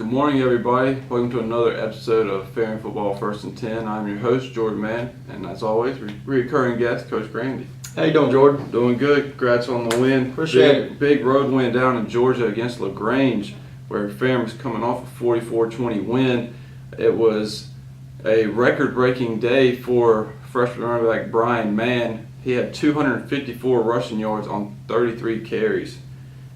Good morning, everybody. Welcome to another episode of Ferrum Football First and 10. I'm your host, Jordan Mann, and as always, recurring guest, Coach Grande. How you doing, Jordan? Doing good. Congrats on the win. Appreciate it. Big road win down in Georgia against LaGrange, where Ferrum is coming off a 44-20 win. It was a record-breaking day for freshman running back Mann. He had 254 rushing yards on 33 carries.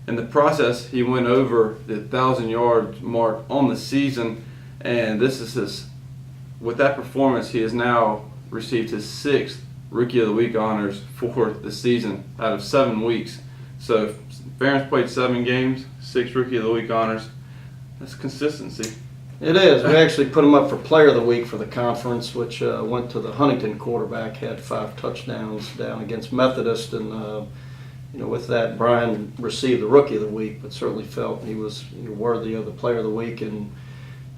In the process, he went over the 1,000-yard mark on the season, and with that performance, he has now received his 6th Rookie of the Week honors for the season out of 7 weeks. So, Ferrum's played 7 games, 6 Rookie of the Week honors. That's consistency. It is. We actually put him up for Player of the Week for the conference, which went to the Huntington quarterback, had 5 touchdowns down against Methodist, and with that, Brian received the Rookie of the Week, but certainly felt he was worthy of the Player of the Week, and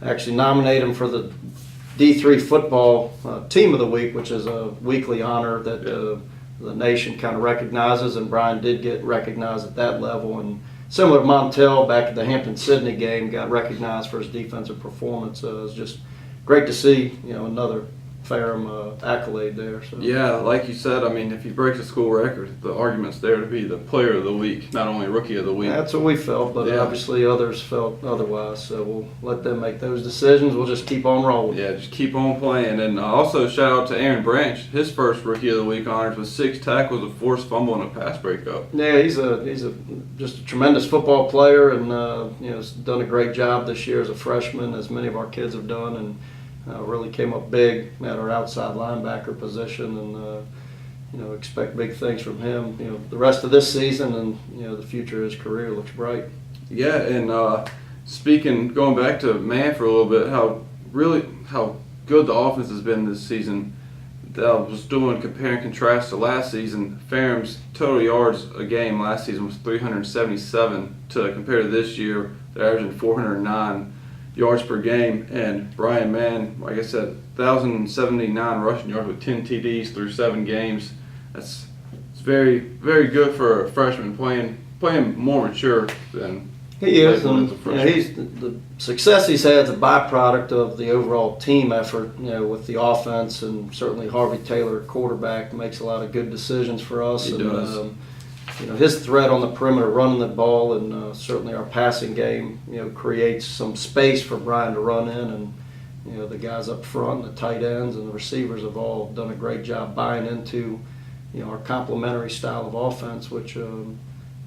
actually nominated him for the D3 football Team of the Week, which is a weekly honor that the nation kind of recognizes, and Brian did get recognized at that level. And similar to Montel back at the Hampton-Sydney game, got recognized for his defensive performance. It was just great to see, another Ferrum accolade there. So. Yeah, like you said, if he breaks a school record, the argument's there to be the Player of the Week, not only Rookie of the Week. That's what we felt, but obviously others felt otherwise. So we'll let them make those decisions. We'll just keep on rolling. Yeah, just keep on playing. And also shout out to Aaron Branch. His first Rookie of the Week honors with 6 tackles, a forced fumble, and a pass breakup. Yeah, he's just a tremendous football player, and has done a great job this year as a freshman, as many of our kids have done, and really came up big at our outside linebacker position, and expect big things from him. The rest of this season, and the future of his career looks bright. Yeah, and going back to Mann for a little bit, how good the offense has been this season. I was doing compare and contrast to last season. Ferrum's total yards a game last season was 377. To compare to this year, they're averaging 409 yards per game, and Mann, like I said, 1,079 rushing yards with 10 TDs through 7 games. It's very, very good for a freshman playing more mature than he is. And, the success he's had is a byproduct of the overall team effort. With the offense, and certainly Harvey Taylor, quarterback, makes a lot of good decisions for us. He does. His threat on the perimeter, running the ball, and certainly our passing game, creates some space for Brian to run in, and the guys up front, the tight ends, and the receivers have all done a great job buying into, our complementary style of offense, which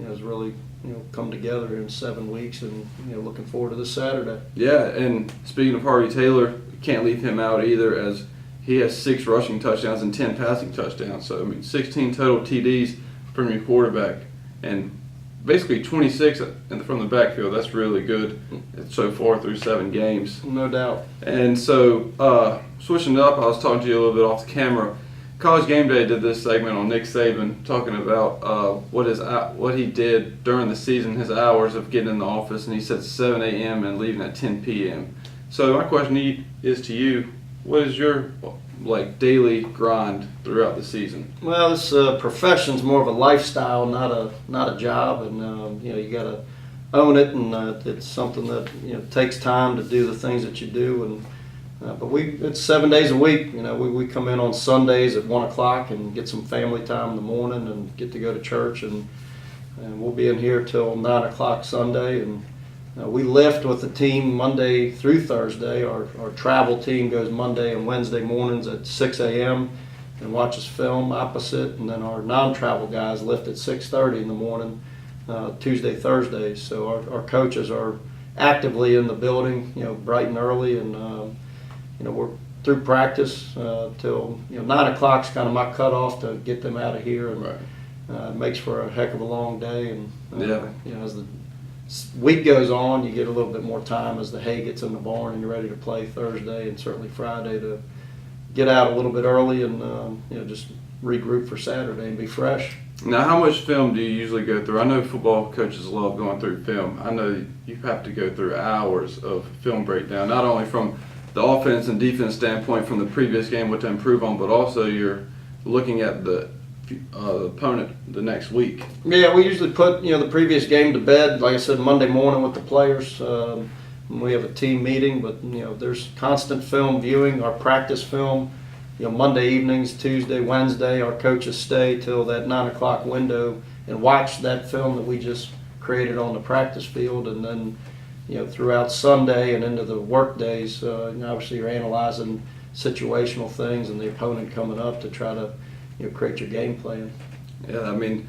has really come together in 7 weeks, and looking forward to this Saturday. Yeah, and speaking of Harvey Taylor, can't leave him out either, as he has 6 rushing touchdowns and 10 passing touchdowns. So 16 total TDs from your quarterback, and basically 26 from the backfield. That's really good so far through 7 games. No doubt. And so, switching it up, I was talking to you a little bit off the camera. College Game Day did this segment on Nick Saban, talking about what he did during the season, his hours of getting in the office, and he said 7 a.m. and leaving at 10 p.m. So my question is to you, what is your daily grind throughout the season? Well, this profession's more of a lifestyle, not a job, and you got to own it, and it's something that takes time to do the things that you do, and but it's 7 days a week. We come in on Sundays at 1 o'clock and get some family time in the morning, and get to go to church, and we'll be in here till 9 o'clock Sunday, and we lift with the team Monday through Thursday. Our travel team goes Monday and Wednesday mornings at 6 a.m. and watches film opposite, and then our non-travel guys lift at 6:30 in the morning, Tuesday, Thursday. So our coaches are actively in the building, bright and early, and we're through practice till 9 o'clock's kind of my cutoff to get them out of here, and it makes for a heck of a long day. And as the week goes on, you get a little bit more time as the hay gets in the barn and you're ready to play Thursday and certainly Friday, to get out a little bit early and just regroup for Saturday and be fresh. Now, how much film do you usually go through? I know football coaches love going through film. I know you have to go through hours of film breakdown, not only from the offense and defense standpoint from the previous game, what to improve on, but also you're looking at the opponent the next week. Yeah, we usually put the previous game to bed, like I said, Monday morning with the players. we have a team meeting, but there's constant film viewing, our practice film. Monday evenings, Tuesday, Wednesday, our coaches stay till that 9 o'clock window and watch that film that we just created on the practice field, and then throughout Sunday and into the work days, obviously you're analyzing situational things and the opponent coming up to try to create your game plan. Yeah, I mean,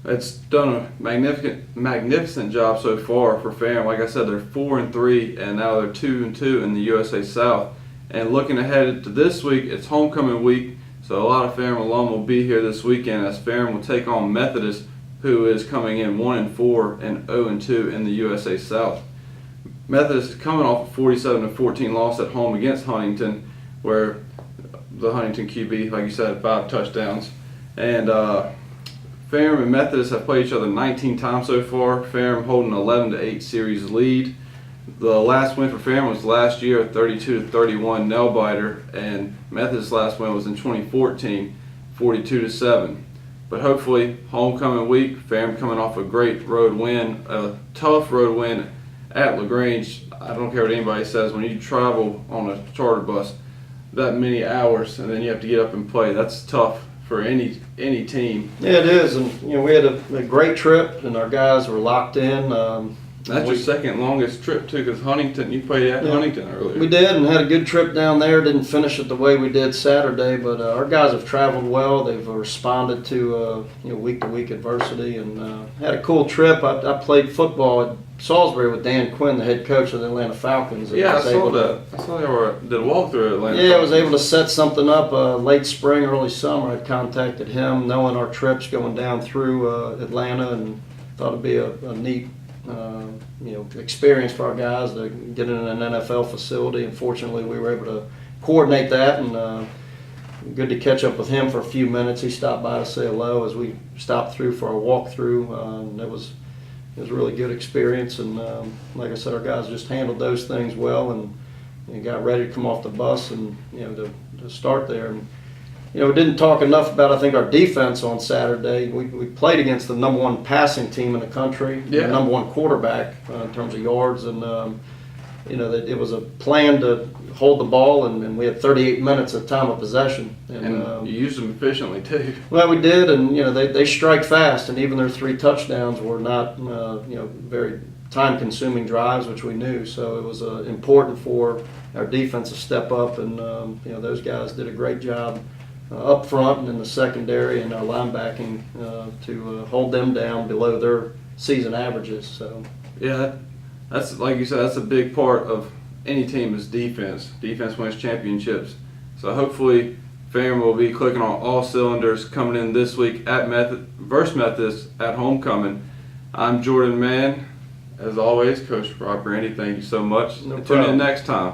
it's done a magnificent job so far for Ferrum. Like I said, they're 4-3, and now they're 2-2 in the USA South. And looking ahead to this week, it's homecoming week, so a lot of Ferrum alum will be here this weekend as Ferrum will take on Methodist, who is coming in 1-4 and 0-2 in the USA South. Methodist is coming off a 47-14 loss at home against Huntington, where the Huntington QB, like you said, had 5 touchdowns. And Ferrum and Methodist have played each other 19 times so far. Ferrum holding an 11-8 series lead. The last win for Ferrum was last year, a 32-31 nail biter, and Methodist's last win was in 2014, 42-7. But hopefully, homecoming week, Ferrum coming off a great road win, a tough road win at LaGrange. I don't care what anybody says, when you travel on a charter bus that many hours and then you have to get up and play, that's tough for any team. Yeah, it is, and we had a great trip, and our guys were locked in. That's your second longest trip too, because Huntington, you played at Huntington earlier. We did, and had a good trip down there. Didn't finish it the way we did Saturday, but our guys have traveled well. They've responded to week-to-week adversity, and had a cool trip. I played football at Salisbury with Dan Quinn, the head coach of the Atlanta Falcons. Yeah, I saw that. I saw they did a walkthrough at Atlanta. Yeah, I was able to set something up late spring, early summer. I contacted him, knowing our trips going down through Atlanta, and thought it'd be a neat experience for our guys to get in an NFL facility. And fortunately, we were able to coordinate that, and good to catch up with him for a few minutes. He stopped by to say hello as we stopped through for our walkthrough. And it was a really good experience. And like I said, our guys just handled those things well, and got ready to come off the bus and to start there. And we didn't talk enough about, I think, our defense on Saturday. We played against the #1 passing team in the country, the #1 quarterback in terms of yards, and that it was a plan to hold the ball, and we had 38 minutes of time of possession. And you used them efficiently too. Well, we did, and they strike fast, and even their 3 touchdowns were not very time-consuming drives, which we knew. So it was important for our defense to step up, and those guys did a great job up front and in the secondary and our linebacking to hold them down below their season averages. So yeah, that's like you said, that's a big part of any team is defense. Defense wins championships. So hopefully Ferrum will be clicking on all cylinders coming in this week at versus Methodist at homecoming. I'm Jordan Mann. As always, Coach Rob Grande, thank you so much. No Tune problem. in next time.